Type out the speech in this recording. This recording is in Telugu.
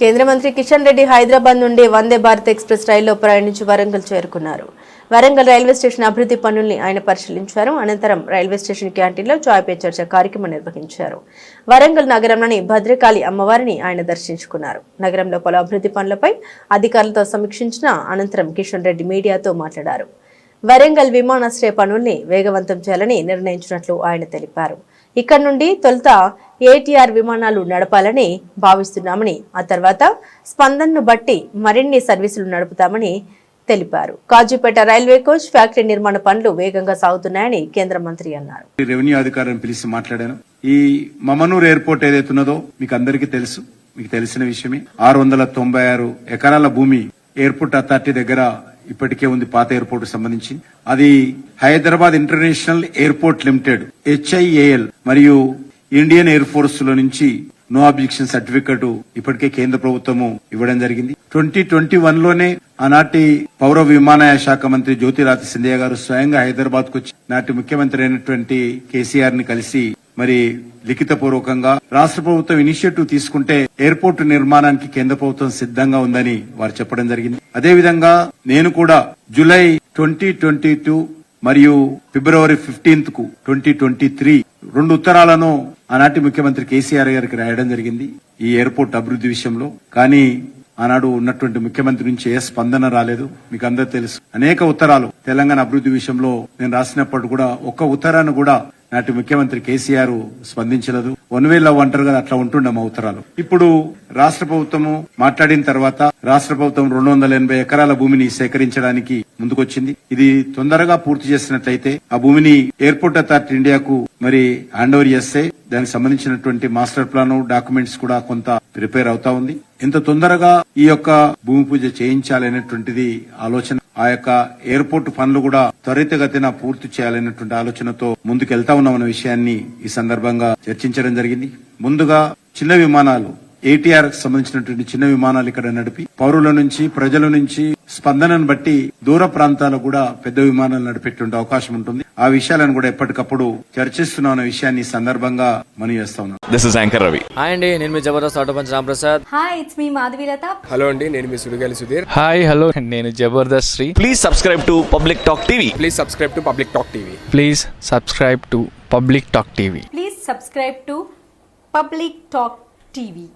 కేంద్ర మంత్రి కిషన్ రెడ్డి హైదరాబాద్ నుండి వందే భారత్ ఎక్స్ప్రెస్ రైల్లో ప్రయాణించి వరంగల్ చేరుకున్నారు. వరంగల్ రైల్వే స్టేషన్ అభివృద్ధి పనుల్ని ఆయన పరిశీలించారు. అనంతరం రైల్వే స్టేషన్ క్యాంటీన్లో చాయ్ పే చర్చ కార్యక్రమం నిర్వహించారు. వరంగల్ నగరంలోని భద్రకాళి అమ్మవారిని ఆయన దర్శించుకున్నారు. నగరంలో పలు అభివృద్ధి పనులపై అధికారులతో సమీక్షించిన అనంతరం కిషన్ రెడ్డి మీడియాతో మాట్లాడారు. వరంగల్ విమానాశ్రయ పనుల్ని వేగవంతం చేయాలని నిర్ణయించినట్లు ఆయన తెలిపారు. ఇక్కడ నుండి తొలుత ఏటీఆర్ విమానాలు నడపాలని భావిస్తున్నామని, ఆ తర్వాత స్పందనను బట్టి మరిన్ని సర్వీసులు నడుపుతామని తెలిపారు. కాజీపేట రైల్వే కోచ్ ఫ్యాక్టరీ నిర్మాణ పనులు వేగంగా సాగుతున్నాయని కేంద్ర మంత్రి అన్నారు. రెవెన్యూ అధికారులను పిలిచి మాట్లాడాను. ఈ మమనూర్ ఎయిర్పోర్ట్ ఏదైతున్నదో మీకు అందరికీ తెలుసు, మీకు తెలిసిన విషయమే. 696 ఎకరాల భూమి ఎయిర్పోర్ట్ అథారిటీ దగ్గర ఇప్పటికే ఉంది, పాత ఎయిర్పోర్ట్ సంబంధించి. అది Hyderabad international airport limited HIAL మరియు ఇండియన్ ఎయిర్ ఫోర్స్ లో నుంచి నో అబ్జెక్షన్ సర్టిఫికెట్ ఇప్పటికే కేంద్ర ప్రభుత్వము ఇవ్వడం జరిగింది. 2021 లోనే ఆనాటి పౌర విమానయాన శాఖ మంత్రి జ్యోతిరాదిత్య సింధియా గారు స్వయంగా హైదరాబాద్ కు వచ్చి నాటి ముఖ్యమంత్రి అయినటువంటి కేసీఆర్ ని కలిసి మరి లిఖిత పూర్వకంగా రాష్ట్ర ప్రభుత్వం ఇనిషియేటివ్ తీసుకుంటే ఎయిర్పోర్ట్ నిర్మాణానికి కేంద్ర ప్రభుత్వం సిద్ధంగా ఉందని వారు చెప్పడం జరిగింది. అదేవిధంగా నేను కూడా జూలై 2022 మరియు ఫిబ్రవరి 15 కు 2023 2 ఉత్తరాలను ఆనాటి ముఖ్యమంత్రి కేసీఆర్ గారికి రాయడం జరిగింది ఈ ఎయిర్పోర్ట్ అభివృద్ధి విషయంలో. కానీ ఆనాడు ఉన్నటువంటి ముఖ్యమంత్రి నుంచి ఏ స్పందన రాలేదు. మీకు అందరూ తెలుసు, అనేక ఉత్తరాలు తెలంగాణ అభివృద్ధి విషయంలో నేను రాసినప్పుడు కూడా ఒక్క ఉత్తరాన్ని కూడా నాటి ముఖ్యమంత్రి కేసీఆర్ స్పందించలేదు. వన్వేలో ఒంటరిగా అట్లా ఉంటుండే మా ఉత్తరాలు. ఇప్పుడు రాష్ట్ర ప్రభుత్వము మాట్లాడిన తర్వాత రాష్ట్ర ప్రభుత్వం 280 ఎకరాల భూమిని సేకరించడానికి ముందుకొచ్చింది. ఇది తొందరగా పూర్తి చేసినట్లయితే ఆ భూమిని ఎయిర్పోర్ట్ అథారిటీ ఇండియాకు మరి హ్యాండ్ ఓవర్ చేస్తే దానికి సంబంధించినటువంటి మాస్టర్ ప్లాన్ డాక్యుమెంట్స్ కూడా కొంత ప్రిపేర్ అవుతా ఉంది. ఎంత తొందరగా ఈ యొక్క భూమి పూజ చేయించాలనేటువంటిది ఆలోచన. ఆ యొక్క ఎయిర్పోర్ట్ పనులు కూడా త్వరితగతిన పూర్తి చేయాలనేటువంటి ఆలోచనతో ముందుకెళ్తా ఉన్నామన్న విషయాన్ని ఈ సందర్భంగా చర్చించడం జరిగింది. ముందుగా చిన్న విమానాలు ATR సంబంధించినటువంటి చిన్న విమానాలు ఇక్కడ నడిపి పౌరుల నుంచి ప్రజల నుంచి స్పందనను బట్టి దూర ప్రాంతాలకు కూడా పెద్ద విమానాలు నడిపేటువంటి అవకాశం ఉంటుంది. ఆ విషయాలను కూడా ఎప్పటికప్పుడు చర్చిస్తున్న విషయాన్ని సందర్భంగా మనం చేస్తా ఉన్నాం. This is anchor Ravi. Hi అండి, నేను మీ Jabardasth auto punch Ramprasad. Hi, it's me Madhavilatha. Hello అండి, నేను మీ సుడిగాలి సుధీర్. హాయ్ హలో, నేను Jabardasth Sri. Please subscribe to Public Talk TV. Please subscribe to Public Talk TV. Please subscribe to Public Talk TV. Please subscribe to Public Talk TV.